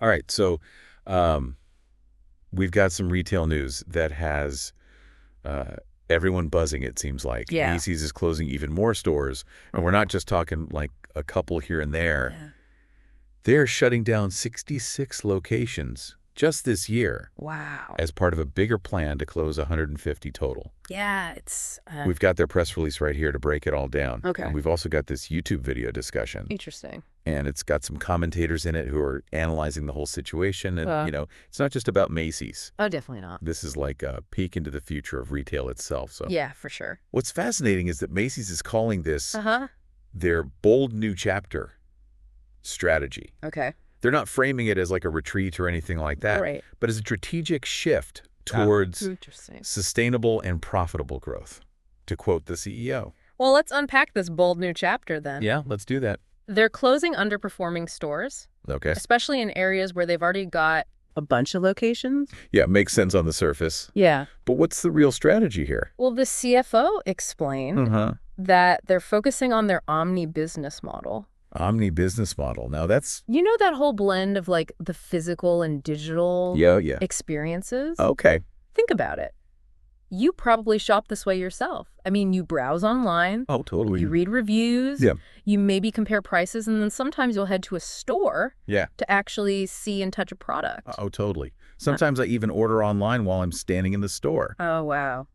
All right, so um, we've got some retail news that has uh, everyone buzzing, it seems like. Yeah. Macy's is closing even more stores, and we're not just talking like a couple here and there. Yeah. They're shutting down 66 locations just this year Wow. as part of a bigger plan to close 150 total. Yeah, it's We've got their press release right here to break it all down. okay. And we've also got this YouTube video discussion. Interesting. And it's got some commentators in it who are analyzing the whole situation. And, Uh, it's not just about Macy's. oh, definitely not. This is like a peek into the future of retail itself. So Yeah, for sure. what's fascinating is that Macy's is calling this Uh-huh. their bold new chapter strategy. Okay. They're not framing it as like a retreat or anything like that, Right. but as a strategic shift towards Interesting. sustainable and profitable growth, to quote the CEO. Well, let's unpack this bold new chapter then. Yeah, let's do that. They're closing underperforming stores, Okay. especially in areas where they've already got a bunch of locations. Yeah, makes sense on the surface. Yeah. But what's the real strategy here? Well, the CFO explained Uh-huh. that they're focusing on their omni business model. Omni business model. Now that's, You know that whole blend of like the physical and digital yeah. experiences? Okay. Think about it. You probably shop this way yourself. I mean, you browse online, Oh, totally. you read reviews, Yeah. you maybe compare prices, and then sometimes you'll head to a store Yeah. to actually see and touch a product. Oh, totally. Sometimes I even order online while I'm standing in the store. Oh, wow.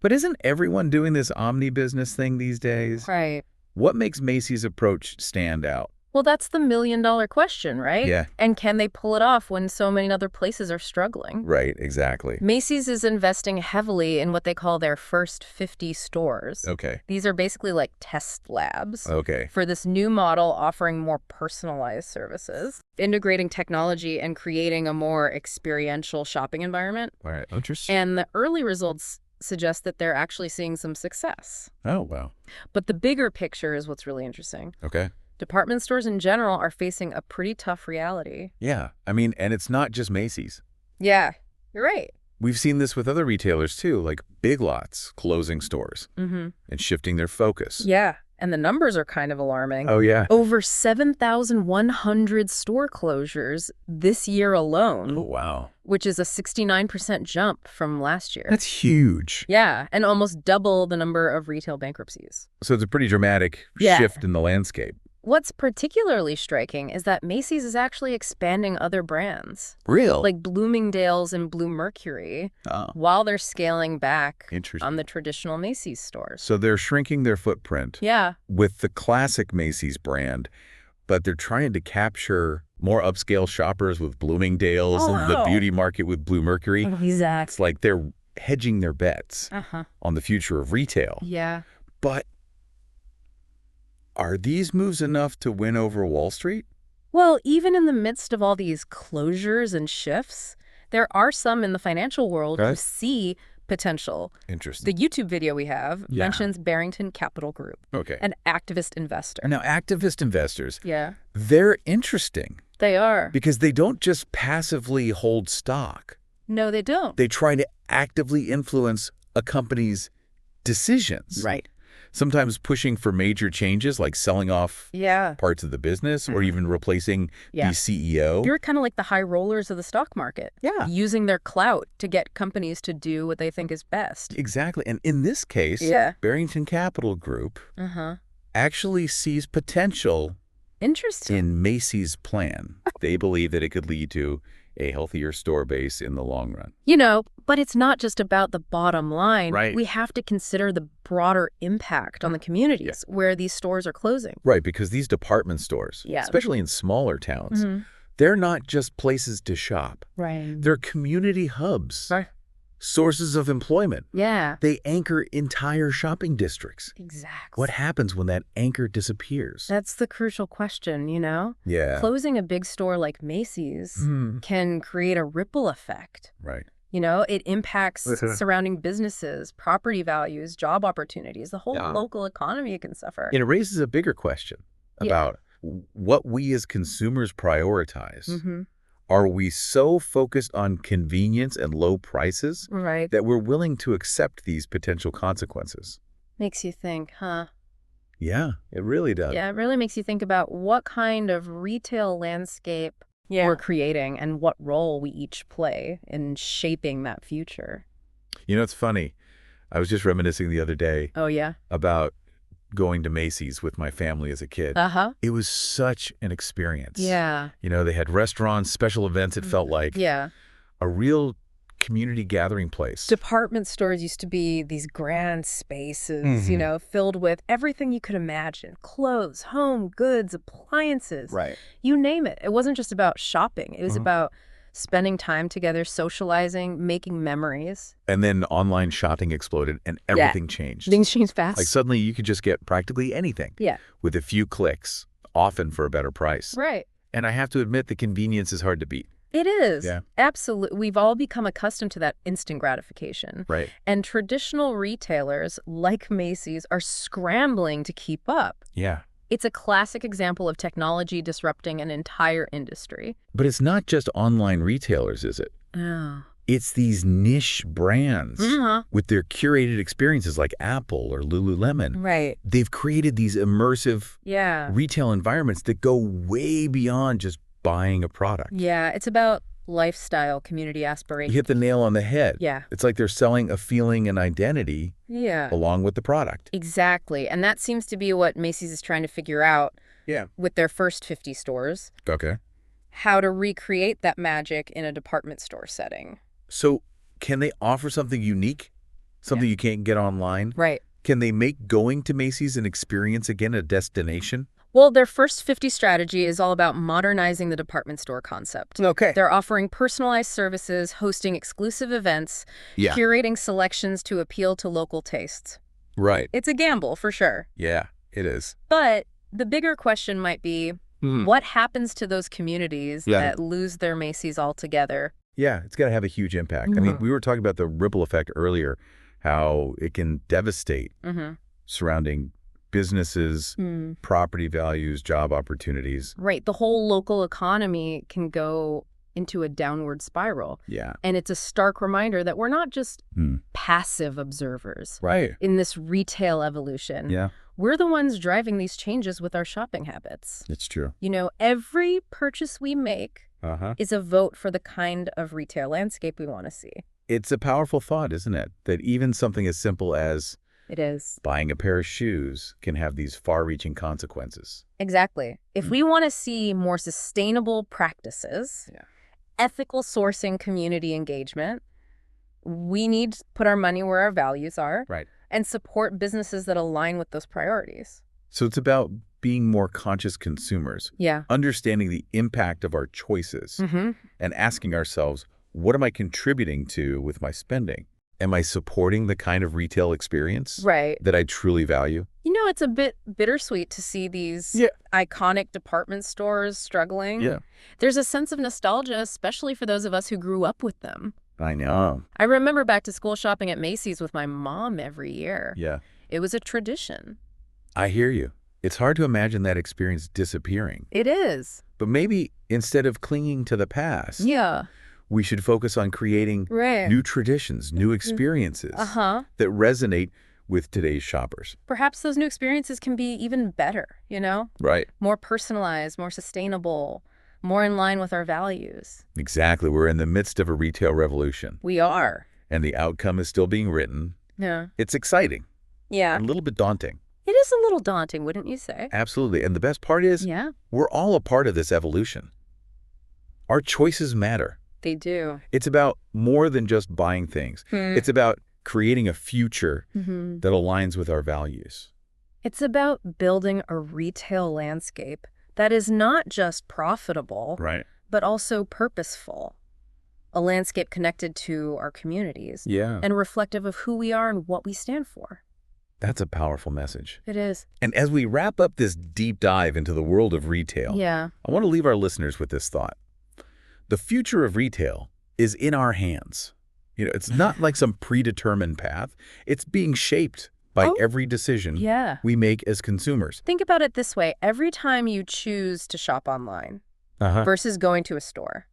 But isn't everyone doing this omni business thing these days? Right. What makes Macy's approach stand out? Well, that's the million-dollar question, right? Yeah. And can they pull it off when so many other places are struggling? Right, exactly. Macy's is investing heavily in what they call their first 50 stores. Okay. These are basically like test labs Okay. for this new model offering more personalized services, integrating technology and creating a more experiential shopping environment. All right. Interesting. And the early results suggest that they're actually seeing some success. Oh, wow. But the bigger picture is what's really interesting. Okay. Department stores in general are facing a pretty tough reality. Yeah. I mean, and it's not just Macy's. Yeah, you're right. We've seen this with other retailers too, like Big Lots closing stores Mm-hmm. and shifting their focus. Yeah, and the numbers are kind of alarming. Oh, yeah. Over 7,100 store closures this year alone, Oh, wow. which is a 69% jump from last year. That's huge. Yeah, and almost double the number of retail bankruptcies. So it's a pretty dramatic Yeah. shift in the landscape. What's particularly striking is that Macy's is actually expanding other brands, Real? like Bloomingdale's and Bluemercury, Oh, while they're scaling back interesting. on the traditional Macy's stores. So they're shrinking their footprint Yeah, with the classic Macy's brand, but they're trying to capture more upscale shoppers with Bloomingdale's Oh, and the wow. beauty market with Bluemercury. exactly. It's like they're hedging their bets Uh-huh. on the future of retail. Yeah. But are these moves enough to win over Wall Street? Well, even in the midst of all these closures and shifts, there are some in the financial world who Okay. see potential. Interesting. The YouTube video we have Yeah. mentions Barrington Capital Group, Okay. an activist investor. Now, activist investors, Yeah, they're interesting they are. because they don't just passively hold stock. No, they don't. They try to actively influence a company's decisions. Right. Sometimes pushing for major changes like selling off Yeah. parts of the business or even replacing Yeah. the CEO. You're kind of like the high rollers of the stock market, Yeah. using their clout to get companies to do what they think is best. Exactly. And in this case, Yeah. Barrington Capital Group Uh-huh. actually sees potential Interesting. in Macy's plan. They believe that it could lead to a healthier store base in the long run. But it's not just about the bottom line. Right. We have to consider the broader impact on the communities where these stores are closing. Right, because these department stores, Yeah. especially in smaller towns, Mhm. they're not just places to shop. Right. They're community hubs, Right. sources of employment. Yeah. They anchor entire shopping districts. Exactly. What happens when that anchor disappears? That's the crucial question, Yeah. Closing a big store like Macy's Hmm. can create a ripple effect. Right. It impacts surrounding businesses, property values, job opportunities. The whole Yeah. local economy can suffer. And it raises a bigger question Yeah. about what we as consumers prioritize. Mm-hmm. Are we so focused on convenience and low prices Right. that we're willing to accept these potential consequences? Makes you think, huh? Yeah, it really does. Yeah, it really makes you think about what kind of retail landscape we're creating and what role we each play in shaping that future. You know, it's funny. I was just reminiscing the other day Oh, yeah? about going to Macy's with my family as a kid. Uh-huh. It was such an experience. Yeah. You know, they had restaurants, special events. It felt like Yeah. a real community gathering place. Department stores used to be these grand spaces, filled with everything you could imagine. Clothes, home goods, appliances. Right. You name it. It wasn't just about shopping. It was about spending time together, socializing, making memories. And then online shopping exploded and everything changed. Things change fast. Like suddenly you could just get practically anything. Yeah. With a few clicks, often for a better price. Right. And I have to admit the convenience is hard to beat. It is. Yeah. Absolutely. We've all become accustomed to that instant gratification. Right. And traditional retailers like Macy's are scrambling to keep up. Yeah. It's a classic example of technology disrupting an entire industry. But it's not just online retailers, is it? Oh. It's these niche brands with their curated experiences like Apple or Lululemon. Right. They've created these immersive retail environments that go way beyond just buying a product. Yeah, it's about lifestyle, community aspiration. You hit the nail on the head. Yeah. It's like they're selling a feeling and identity along with the product. Exactly. And that seems to be what Macy's is trying to figure out with their first 50 stores. Okay. How to recreate that magic in a department store setting. So can they offer something unique? Something you can't get online? Right. Can they make going to Macy's an experience again, a destination? Well, their first 50 strategy is all about modernizing the department store concept. Okay. They're offering personalized services, hosting exclusive events, curating selections to appeal to local tastes. Right. It's a gamble, for sure. Yeah, it is. But the bigger question might be, what happens to those communities that lose their Macy's altogether? Yeah, it's got to have a huge impact. I mean, we were talking about the ripple effect earlier, how it can devastate surrounding businesses, property values, job opportunities. Right. The whole local economy can go into a downward spiral. Yeah. And it's a stark reminder that we're not just passive observers in this retail evolution. Yeah. We're the ones driving these changes with our shopping habits. It's true. You know, every purchase we make is a vote for the kind of retail landscape we want to see. It's a powerful thought, isn't it? That even something as simple as buying a pair of shoes can have these far-reaching consequences. Exactly. If we want to see more sustainable practices, ethical sourcing, community engagement, we need to put our money where our values are and support businesses that align with those priorities. So it's about being more conscious consumers, understanding the impact of our choices, and asking ourselves, what am I contributing to with my spending? Am I supporting the kind of retail experience that I truly value? You know, it's a bit bittersweet to see these iconic department stores struggling. Yeah. There's a sense of nostalgia, especially for those of us who grew up with them. I know. I remember back to school shopping at Macy's with my mom every year. Yeah. It was a tradition. I hear you. It's hard to imagine that experience disappearing. It is. But maybe instead of clinging to the past, we should focus on creating new traditions, new experiences that resonate with today's shoppers. Perhaps those new experiences can be even better, you know? Right. More personalized, more sustainable, more in line with our values. Exactly. We're in the midst of a retail revolution. We are. And the outcome is still being written. Yeah. It's exciting. Yeah. A little bit daunting. It is a little daunting, wouldn't you say? Absolutely. And the best part is we're all a part of this evolution. Our choices matter. They do. It's about more than just buying things. It's about creating a future that aligns with our values. It's about building a retail landscape that is not just profitable, but also purposeful. A landscape connected to our communities and reflective of who we are and what we stand for. That's a powerful message. It is. And as we wrap up this deep dive into the world of retail, I want to leave our listeners with this thought. The future of retail is in our hands. You know, it's not like some predetermined path. It's being shaped by every decision we make as consumers. Think about it this way. Every time you choose to shop online, versus going to a store.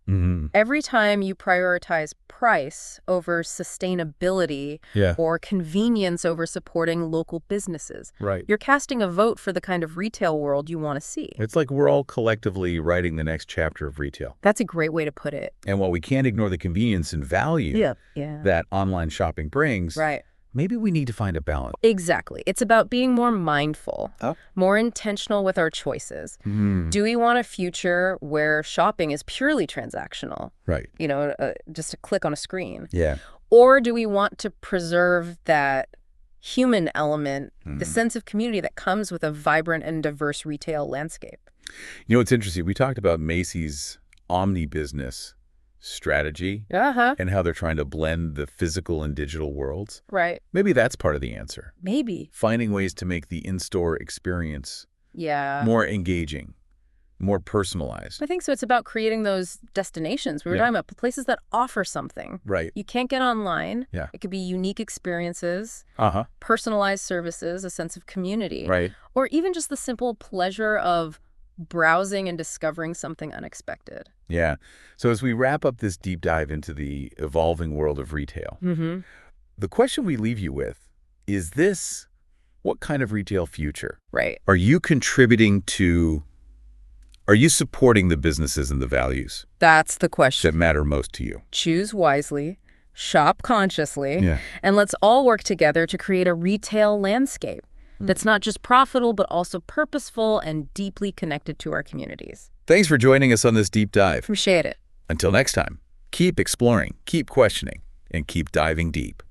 Every time you prioritize price over sustainability or convenience over supporting local businesses, you're casting a vote for the kind of retail world you want to see. It's like we're all collectively writing the next chapter of retail. That's a great way to put it. And while we can't ignore the convenience and value that online shopping brings, maybe we need to find a balance. Exactly. It's about being more mindful, more intentional with our choices. Do we want a future where shopping is purely transactional? You know, just a click on a screen. Or do we want to preserve that human element, the sense of community that comes with a vibrant and diverse retail landscape? You know, it's interesting. We talked about Macy's omni-business strategy and how they're trying to blend the physical and digital worlds. Maybe that's part of the answer. Maybe. Finding ways to make the in-store experience more engaging, more personalized. I think so. It's about creating those destinations. We were talking about places that offer something. You can't get online. It could be unique experiences, personalized services, a sense of community, or even just the simple pleasure of browsing and discovering something unexpected. So as we wrap up this deep dive into the evolving world of retail, the question we leave you with is this: what kind of retail future? Are you contributing to, are you supporting the businesses and the values? That's the question. That matter most to you. Choose wisely, shop consciously, and let's all work together to create a retail landscape that's not just profitable, but also purposeful and deeply connected to our communities. Thanks for joining us on this deep dive. Appreciate it. Until next time, keep exploring, keep questioning, and keep diving deep.